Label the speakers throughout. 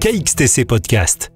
Speaker 1: KXTC Podcast.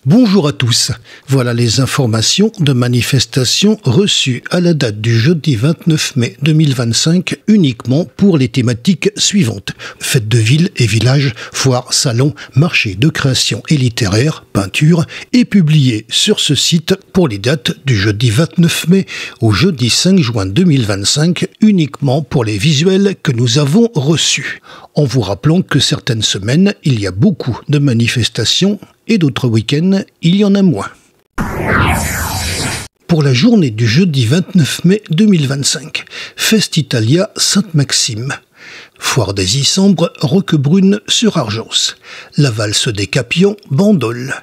Speaker 2: Bonjour à tous, voilà les informations de manifestations reçues à la date du jeudi 29 mai 2025 uniquement pour les thématiques suivantes. Fêtes de ville et village, foires, salons, marchés de création et littéraire, peinture et publiées sur ce site pour les dates du jeudi 29 mai au jeudi 5 juin 2025 uniquement pour les visuels que nous avons reçus. En vous rappelant que certaines semaines, il y a beaucoup de manifestations et d'autres week-ends, il y en a moins. Pour la journée du jeudi 29 mai 2025, Festitalia Sainte-Maxime. Foire des Isambres, Roquebrune sur Argence. La valse des Capions, Bandol.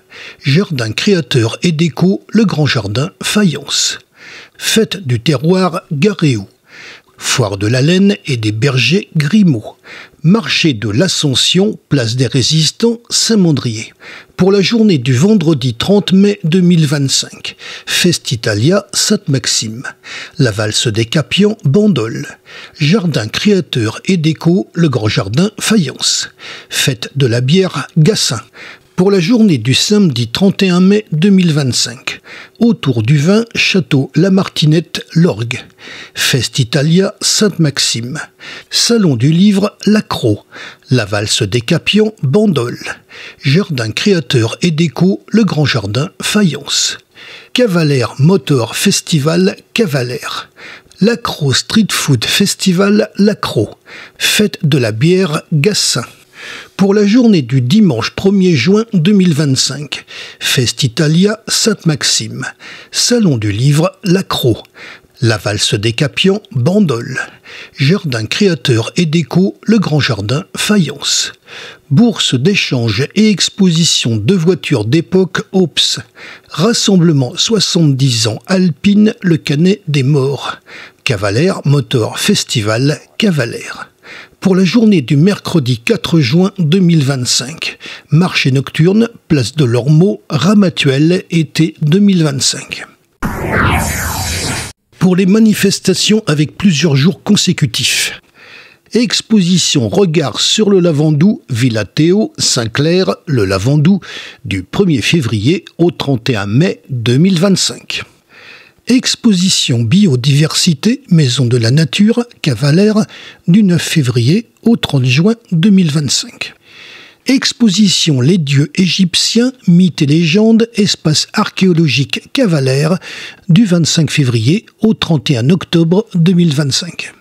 Speaker 2: Jardin créateur et déco, le Grand Jardin, Fayence. Fête du terroir, Garéou. Foire de la laine et des bergers, Grimaud. Marché de l'Ascension, place des Résistants, Saint-Mandrier. Pour la journée du vendredi 30 mai 2025, Festitalia Sainte-Maxime. La valse des Capions, Bandol. Jardin créateur et déco, le Grand Jardin, Fayence. Fête de la bière, Gassin. Pour la journée du samedi 31 mai 2025, autour du vin, Château La Martinette, l'Orgue. Festitalia Sainte-Maxime. Salon du livre, Lacroix. La valse des Capions, Bandol. Jardin créateur et déco, le Grand Jardin, Fayence. Cavalère Motor Festival, Cavalère. Lacroix Street Food Festival, Lacroix. Fête de la bière, Gassin. Pour la journée du dimanche 1er juin 2025, Festitalia Sainte-Maxime. Salon du livre, Lacroix. La valse des Capions, Bandol. Jardin créateur et déco, le Grand Jardin, Fayence. Bourse d'échange et exposition de voitures d'époque, Ops. Rassemblement 70 ans, Alpine, le Canet des Morts. Cavalère Motor Festival, Cavalère. Pour la journée du mercredi 4 juin 2025, marché nocturne, place de l'Ormeau, Ramatuelle, été 2025. Pour les manifestations avec plusieurs jours consécutifs. Exposition Regard sur le Lavandou, Villa Théo, Saint-Clair, le Lavandou, du 1er février au 31 mai 2025. Exposition Biodiversité, Maison de la Nature, Cavalère, du 9 février au 30 juin 2025. Exposition Les dieux égyptiens, mythes et légendes, espace archéologique Cavalère, du 25 février au 31 octobre 2025.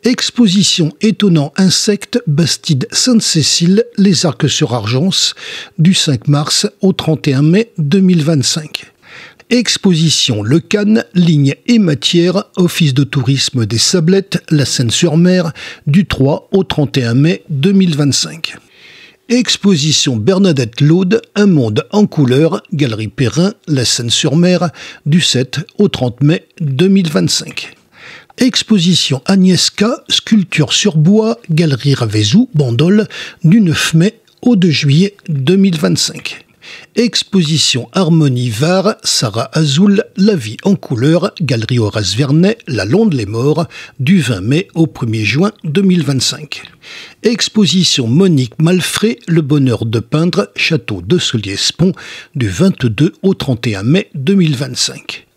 Speaker 2: Exposition Étonnants insectes, Bastide Sainte-Cécile, Les Arcs sur Argence, du 5 mars au 31 mai 2025. Exposition Le Cannes, Lignes et Matières, Office de tourisme des Sablettes, La Seine-sur-Mer, du 3 au 31 mai 2025. Exposition Bernadette Laude, Un monde en couleurs, Galerie Perrin, La Seine-sur-Mer, du 7 au 30 mai 2025. Exposition Agnès K, Sculpture sur bois, Galerie Ravezou, Bandol, du 9 mai au 2 juillet 2025. Exposition Harmonie Var, Sarah Azoul, La vie en couleur, Galerie Horace Vernet, La Londe-les-Morts, du 20 mai au 1er juin 2025. Exposition Monique Malfray, Le bonheur de peindre, Château de Solier-Spont, du 22 au 31 mai 2025.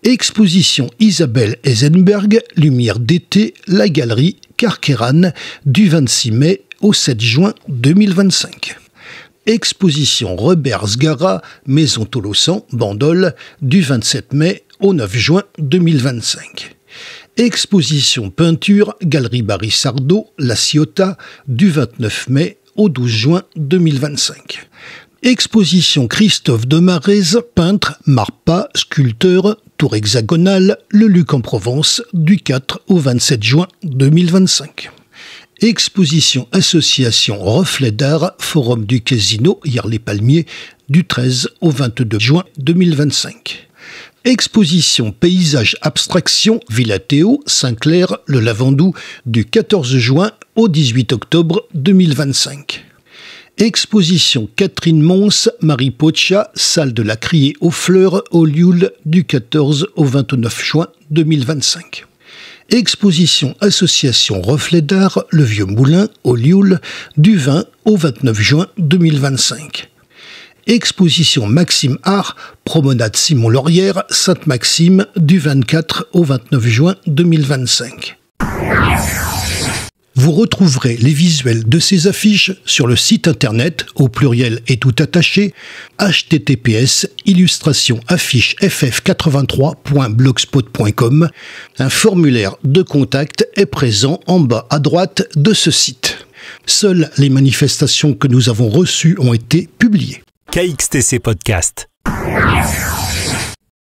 Speaker 2: Exposition Isabelle Eisenberg, Lumière d'été, La Galerie, Carqueran, du 26 mai au 7 juin 2025. Exposition Robert Sgara, Maison Tolosan, Bandol, du 27 mai au 9 juin 2025. Exposition Peinture, Galerie Barry Sardo, La Ciotat, du 29 mai au 12 juin 2025. Exposition Christophe Demarez, peintre, Marpa, sculpteur, Tour hexagonale, Le Luc en Provence, du 4 au 27 juin 2025. Exposition Association Reflet d'Art, Forum du Casino, Hyères-les-Palmiers, du 13 au 22 juin 2025. Exposition Paysage Abstraction, Villa Théo, Saint-Clair, le Lavandou, du 14 juin au 18 octobre 2025. Exposition Catherine Mons, Marie Pocha, salle de la Criée aux Fleurs, au Lioul, du 14 au 29 juin 2025. Exposition Association Reflet d'Art, le Vieux Moulin, au Lioul, du 20 au 29 juin 2025. Exposition Maxime Art, promenade Simon-Laurière, Sainte-Maxime, du 24 au 29 juin 2025. Vous retrouverez les visuels de ces affiches sur le site internet, au pluriel et tout attaché, https://illustrationafficheff83.blogspot.com. Un formulaire de contact est présent en bas à droite de ce site. Seules les manifestations que nous avons reçues ont été publiées.
Speaker 1: KXTC Podcast.